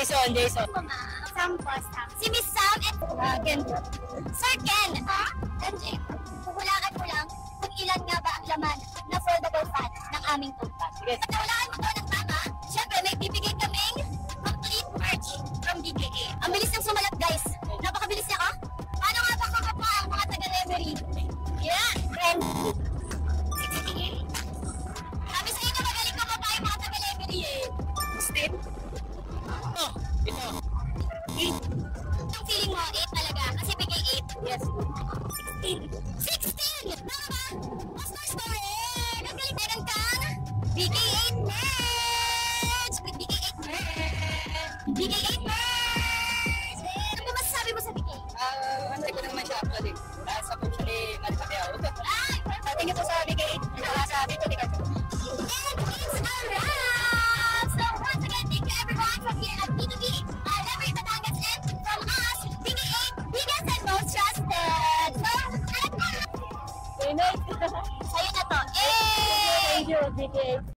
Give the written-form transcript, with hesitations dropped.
Jason. Sam po, Sam. Si Miss Sam at Ken. Sir Ken, MJ, hulaan mo lang kung ilan nga ba ang laman na foldable fan ng aming tote bag. Sige. At nahulaan mo to ng tama, syempre may bibigay kaming complete merch from BKA. Ang bilis ng sumalat, guys. Napakabilis niya, oh. Paano nga ba kakapa ang mga taga-reverie? Yeah, friend. Sabi sa inyo, magaling ka pa yung mga taga-reverie eh. Steve? Ito. 8. Yung feeling mo, 8 talaga. Kasi bigay 8. Yes. 16. 16! Tama ba? Of course, correct! Ang galing meron kang bigay 8 merch! Bigay 8 merch! Bigay 8 merch! Ano ba masasabi mo sa bigay? Masay ko na naman siya upload eh. Sa post siya ni Maricabeo. Ay! Thank you po sa bigay 8. Sa video ni Kato. And it's a wrap! So once again, thank you everyone from here at B2B, Levery Batangas, and from us, Bigay 8, biggest and most trusted! So, Very nice. sa'yo na to. Thank you, BK.